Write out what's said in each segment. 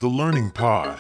The Learning Pod.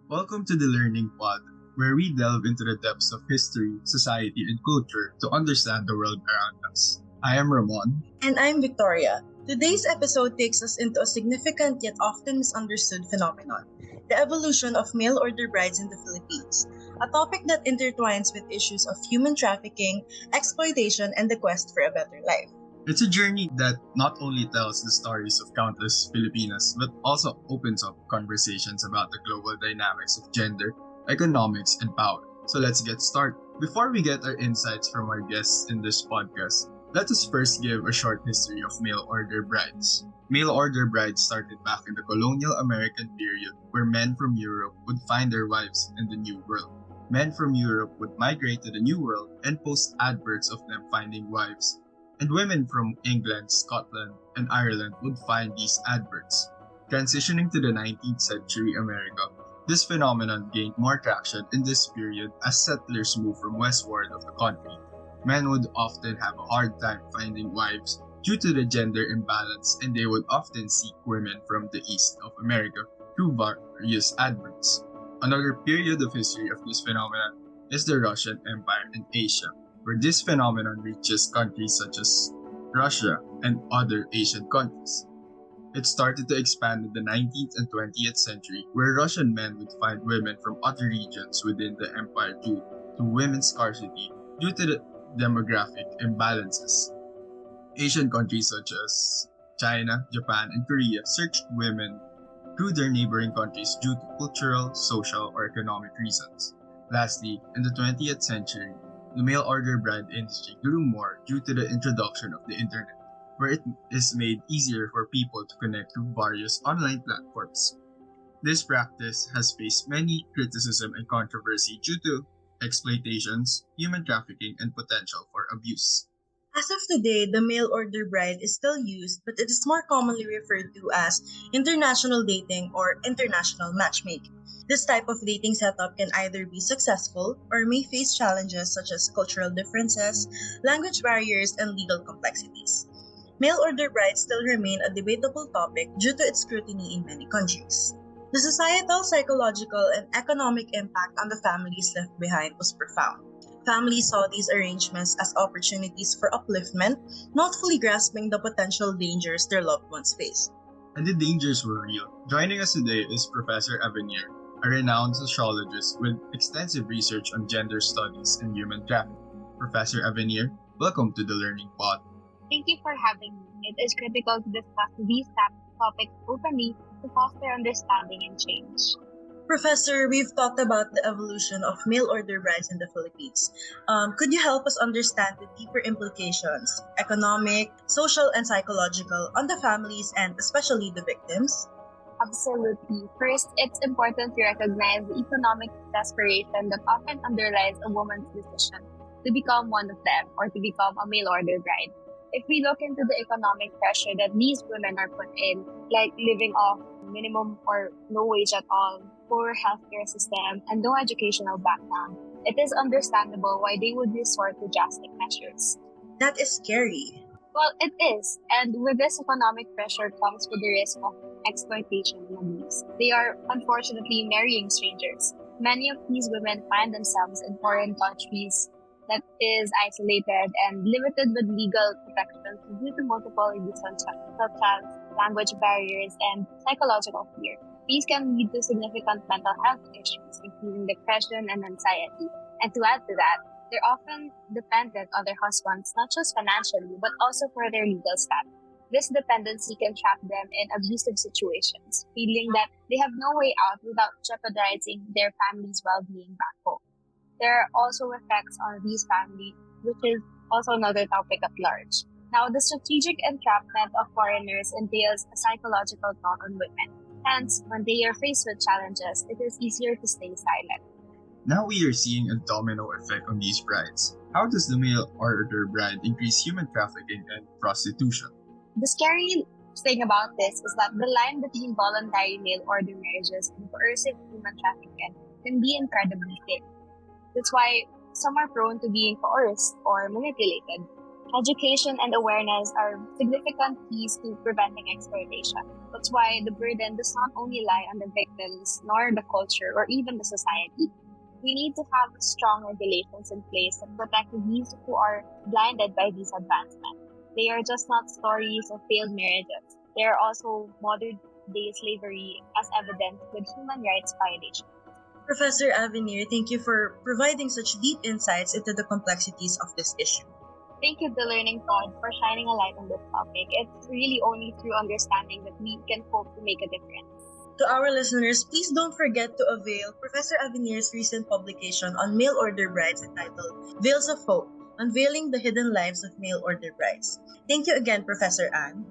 Welcome to the Learning Pod, where we delve into the depths of history, society, and culture to understand the world around us. I am Ramon. And I'm Victoria. Today's episode takes us into a significant yet often misunderstood phenomenon, the evolution of mail order brides in the Philippines, a topic that intertwines with issues of human trafficking, exploitation, and the quest for a better life. It's a journey that not only tells the stories of countless Filipinas, but also opens up conversations about the global dynamics of gender, economics, and power. So let's get started. Before we get our insights from our guests in this podcast, let us first give a short history of mail order brides. Mail order brides started back in the colonial American period, where men from Europe would find their wives in the New World. Men from Europe would migrate to the New World and post adverts of them finding wives, and women from England, Scotland, and Ireland would find these adverts. Transitioning to the 19th century America, this phenomenon gained more traction in this period as settlers moved from westward of the country. Men would often have a hard time finding wives due to the gender imbalance, and they would often seek women from the east of America through various adverts. Another period of history of this phenomenon is the Russian Empire in Asia, where this phenomenon reaches countries such as Russia and other Asian countries. It started to expand in the 19th and 20th century, where Russian men would find women from other regions within the empire due to women's scarcity due to the demographic imbalances. Asian countries such as China, Japan, and Korea searched women through their neighboring countries due to cultural, social, or economic reasons. Lastly, in the 20th century, the mail order bride industry grew more due to the introduction of the internet, where it is made easier for people to connect through various online platforms. This practice has faced many criticism and controversy due to exploitations, human trafficking, and potential for abuse. As of today, the mail order bride is still used, but it is more commonly referred to as international dating or international matchmaking. This type of dating setup can either be successful or may face challenges such as cultural differences, language barriers, and legal complexities. Mail order brides still remain a debatable topic due to its scrutiny in many countries. The societal, psychological, and economic impact on the families left behind was profound. Families saw these arrangements as opportunities for upliftment, not fully grasping the potential dangers their loved ones face. And the dangers were real. Joining us today is Professor Avenier, a renowned sociologist with extensive research on gender studies and human trafficking. Professor Avenier, welcome to the Learning Pod. Thank you for having me. It is critical to discuss these topics openly to foster understanding and change. Professor, we've talked about the evolution of mail order brides in the Philippines. Could you help us understand the deeper implications, economic, social, and psychological, on the families and especially the victims? Absolutely. First, it's important to recognize the economic desperation that often underlies a woman's decision to become one of them or to become a mail order bride. If we look into the economic pressure that these women are put in, like living off minimum or no wage at all, poor healthcare system, and no educational background, it is understandable why they would resort to drastic measures. That is scary. Well, it is, and with this economic pressure comes with the risk of exploitation and abuse. They are unfortunately marrying strangers. Many of these women find themselves in foreign countries that is isolated and limited with legal protections due to multiple reasons such as language barriers and psychological fear. These can lead to significant mental health issues, including depression and anxiety. And to add to that, they're often dependent on their husbands, not just financially, but also for their legal status. This dependency can trap them in abusive situations, feeling that they have no way out without jeopardizing their family's well-being back home. There are also effects on these families, which is also another topic at large. Now, the strategic entrapment of foreigners entails a psychological toll on women. Hence, when they are faced with challenges, it is easier to stay silent. Now we are seeing a domino effect on these brides. How does the mail order bride increase human trafficking and prostitution? The scary thing about this is that the line between voluntary mail order marriages and coercive human trafficking can be incredibly thin. That's why some are prone to being coerced or manipulated. Education and awareness are significant keys to preventing exploitation. That's why the burden does not only lie on the victims, nor the culture, or even the society. We need to have strong regulations in place that protect these who are blinded by these advancements. They are just not stories of failed marriages. They are also modern day slavery as evident with human rights violations. Professor Avenir, thank you for providing such deep insights into the complexities of this issue. Thank you, The Learning Pod, for shining a light on this topic. It's really only through understanding that we can hope to make a difference. To our listeners, please don't forget to avail Professor Avenir's recent publication on mail order brides entitled Veils of Hope, Unveiling the Hidden Lives of Mail Order Brides. Thank you again, Professor Anne.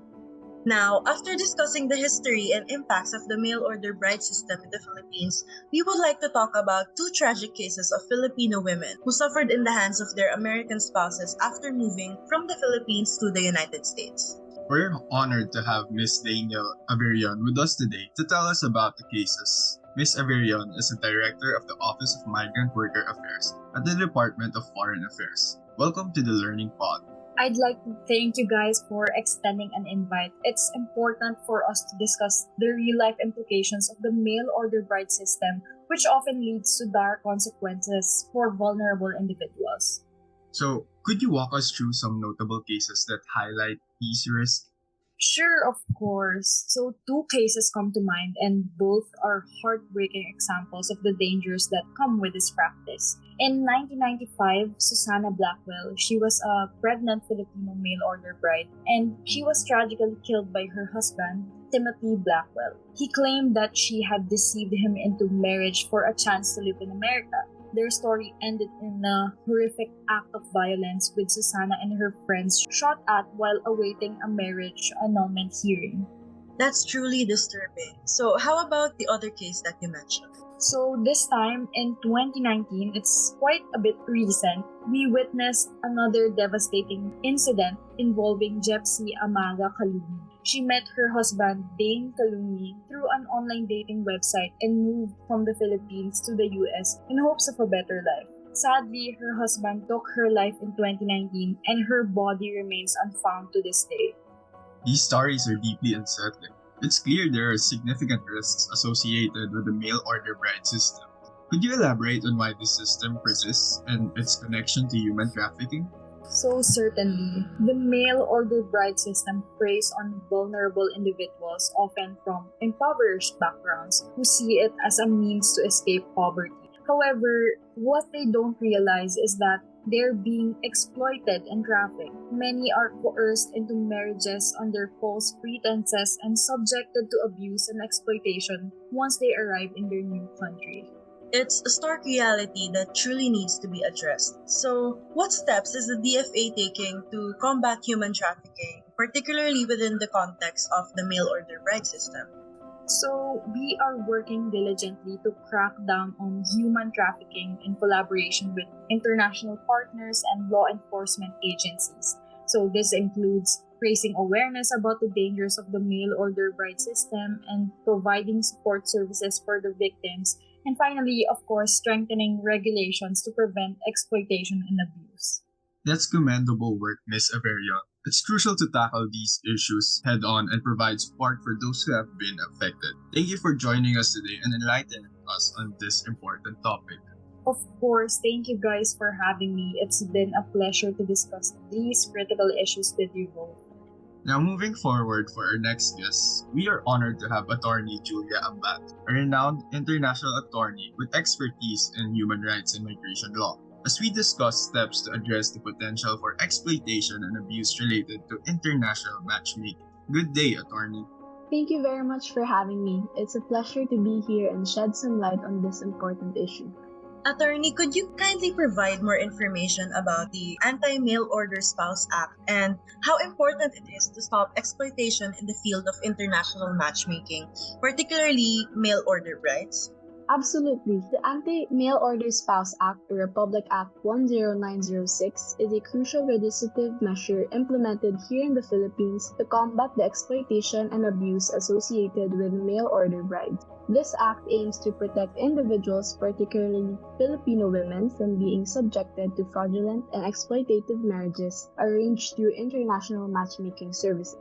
Now, after discussing the history and impacts of the mail order bride system in the Philippines, we would like to talk about two tragic cases of Filipino women who suffered in the hands of their American spouses after moving from the Philippines to the United States. We're honored to have Miss Daniel Averion with us today to tell us about the cases. Miss Averion is the Director of the Office of Migrant Worker Affairs at the Department of Foreign Affairs. Welcome to the Learning Pod. I'd like to thank you guys for extending an invite. It's important for us to discuss the real-life implications of the mail order bride system, which often leads to dire consequences for vulnerable individuals. So, could you walk us through some notable cases that highlight these risks? Sure, of course. So, two cases come to mind, and both are heartbreaking examples of the dangers that come with this practice. In 1995, Susana Blackwell, she was a pregnant Filipino mail order bride, and she was tragically killed by her husband, Timothy Blackwell. He claimed that she had deceived him into marriage for a chance to live in America. Their story ended in a horrific act of violence with Susana and her friends shot at while awaiting a marriage annulment hearing. That's truly disturbing. So, how about the other case that you mentioned? So this time in 2019, it's quite a bit recent, we witnessed another devastating incident involving Jepsy Amaga Kalumi. She met her husband Dane Kalumi through an online dating website and moved from the Philippines to the US in hopes of a better life. Sadly, her husband took her life in 2019 and her body remains unfound to this day. These stories are deeply unsettling. It's clear there are significant risks associated with the mail order bride system. Could you elaborate on why this system persists and its connection to human trafficking? So certainly, the mail order bride system preys on vulnerable individuals, often from impoverished backgrounds, who see it as a means to escape poverty. However, what they don't realize is that they're being exploited and trafficked. Many are coerced into marriages under false pretenses and subjected to abuse and exploitation once they arrive in their new country. It's a stark reality that truly needs to be addressed. So, what steps is the DFA taking to combat human trafficking, particularly within the context of the mail order bride system? So, we are working diligently to crack down on human trafficking in collaboration with international partners and law enforcement agencies. So, this includes raising awareness about the dangers of the mail order bride system and providing support services for the victims. And finally, of course, strengthening regulations to prevent exploitation and abuse. That's commendable work, Ms. Averion. It's crucial to tackle these issues head on and provide support for those who have been affected. Thank you for joining us today and enlightening us on this important topic. Of course, thank you guys for having me. It's been a pleasure to discuss these critical issues with you both. Now, moving forward for our next guest, we are honored to have attorney Julia Ambat, a renowned international attorney with expertise in human rights and migration law, as we discuss steps to address the potential for exploitation and abuse related to international matchmaking. Good day, attorney. Thank you very much for having me. It's a pleasure to be here and shed some light on this important issue. Attorney, could you kindly provide more information about the Anti-Mail Order Spouse Act and how important it is to stop exploitation in the field of international matchmaking, particularly mail order brides? Absolutely. The Anti-Mail Order Spouse Act, or Republic Act 10906, is a crucial legislative measure implemented here in the Philippines to combat the exploitation and abuse associated with mail order brides. This act aims to protect individuals, particularly Filipino women, from being subjected to fraudulent and exploitative marriages arranged through international matchmaking services.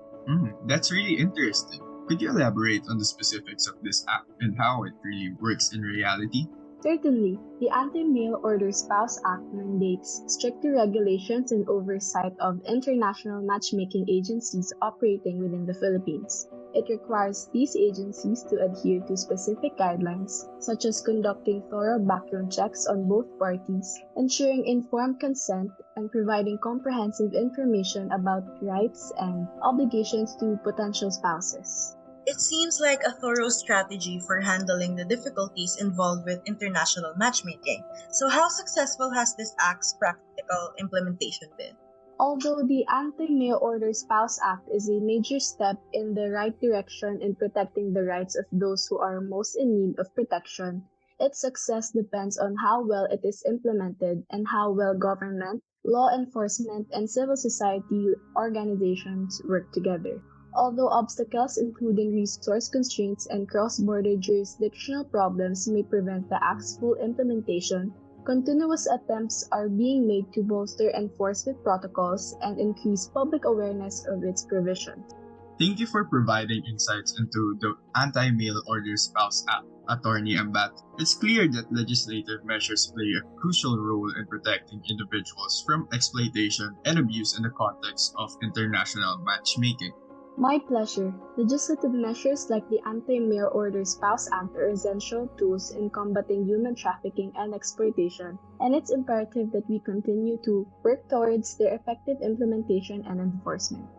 That's really interesting. Could you elaborate on the specifics of this act and how it really works in reality? Certainly, the Anti-Mail Order Spouse Act mandates stricter regulations and oversight of international matchmaking agencies operating within the Philippines. It requires these agencies to adhere to specific guidelines, such as conducting thorough background checks on both parties, ensuring informed consent, and providing comprehensive information about rights and obligations to potential spouses. It seems like a thorough strategy for handling the difficulties involved with international matchmaking. So, how successful has this act's practical implementation been? Although the Anti-Mail Order Spouse Act is a major step in the right direction in protecting the rights of those who are most in need of protection, its success depends on how well it is implemented and how well government, law enforcement, and civil society organizations work together. Although obstacles including resource constraints and cross-border jurisdictional problems may prevent the Act's full implementation, continuous attempts are being made to bolster enforcement protocols and increase public awareness of its provisions. Thank you for providing insights into the Anti-Mail Order Spouse Act, Attorney Ambat. It's clear that legislative measures play a crucial role in protecting individuals from exploitation and abuse in the context of international matchmaking. My pleasure. Legislative measures like the Anti-Mail Order Spouse Act are essential tools in combating human trafficking and exploitation, and it's imperative that we continue to work towards their effective implementation and enforcement.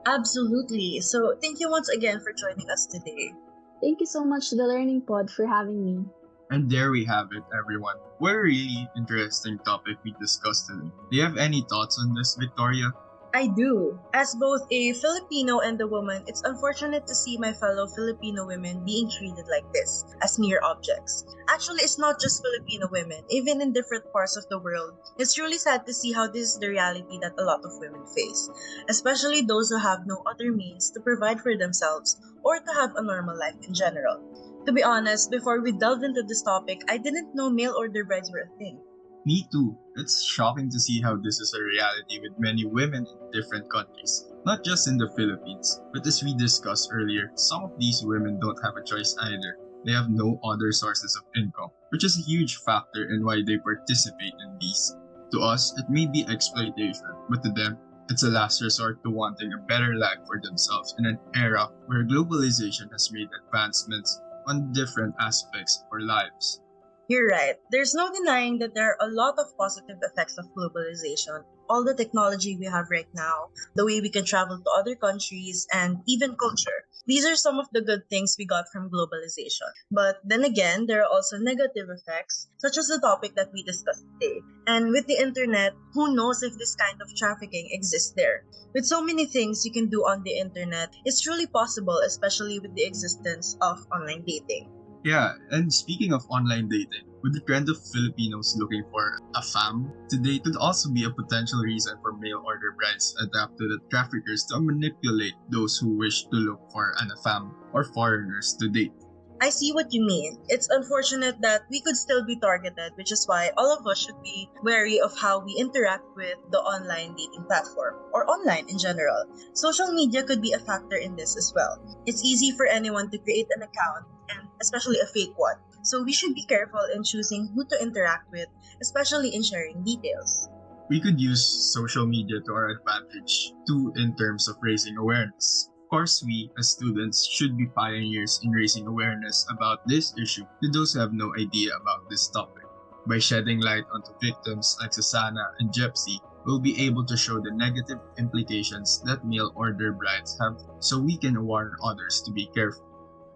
Absolutely. So, thank you once again for joining us today. Thank you so much to the Learning Pod for having me. And there we have it, everyone. What a really interesting topic we discussed today. Do you have any thoughts on this, Victoria? I do. As both a Filipino and a woman, it's unfortunate to see my fellow Filipino women being treated like this, as mere objects. Actually, it's not just Filipino women, even in different parts of the world. It's really sad to see how this is the reality that a lot of women face, especially those who have no other means to provide for themselves or to have a normal life in general. To be honest, before we delved into this topic, I didn't know mail order brides were a thing. Me too. It's shocking to see how this is a reality with many women in different countries, not just in the Philippines. But as we discussed earlier, some of these women don't have a choice either. They have no other sources of income, which is a huge factor in why they participate in these. To us, it may be exploitation, but to them, it's a last resort to wanting a better life for themselves in an era where globalization has made advancements on different aspects of our lives. You're right. There's no denying that there are a lot of positive effects of globalization. All the technology we have right now, the way we can travel to other countries, and even culture. These are some of the good things we got from globalization. But then again, there are also negative effects, such as the topic that we discussed today. And with the internet, who knows if this kind of trafficking exists there? With so many things you can do on the internet, it's truly possible, especially with the existence of online dating. Yeah, and speaking of online dating, with the trend of Filipinos looking for a fam to date could also be a potential reason for mail order brides adapt to the traffickers to manipulate those who wish to look for an affam or foreigners to date. I see what you mean. It's unfortunate that we could still be targeted, which is why all of us should be wary of how we interact with the online dating platform or online in general. Social media could be a factor in this as well. It's easy for anyone to create an account and especially a fake one. So we should be careful in choosing who to interact with, especially in sharing details. We could use social media to our advantage too in terms of raising awareness. Of course, we as students should be pioneers in raising awareness about this issue to those who have no idea about this topic. By shedding light onto victims like Susanna and Jepsy, we'll be able to show the negative implications that mail order brides have so we can warn others to be careful.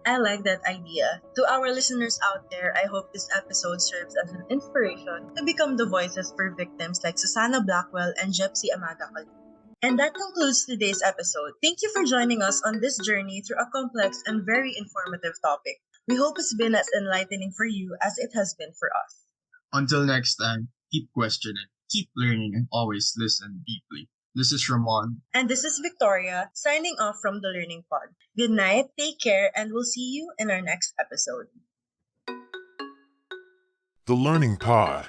I like that idea. To our listeners out there, I hope this episode serves as an inspiration to become the voices for victims like Susanna Blackwell and Jepsy Amaga. And that concludes today's episode. Thank you for joining us on this journey through a complex and very informative topic. We hope it's been as enlightening for you as it has been for us. Until next time, keep questioning, keep learning, and always listen deeply. This is Ramon. And this is Victoria, signing off from the Learning Pod. Good night, take care, and we'll see you in our next episode. The Learning Pod.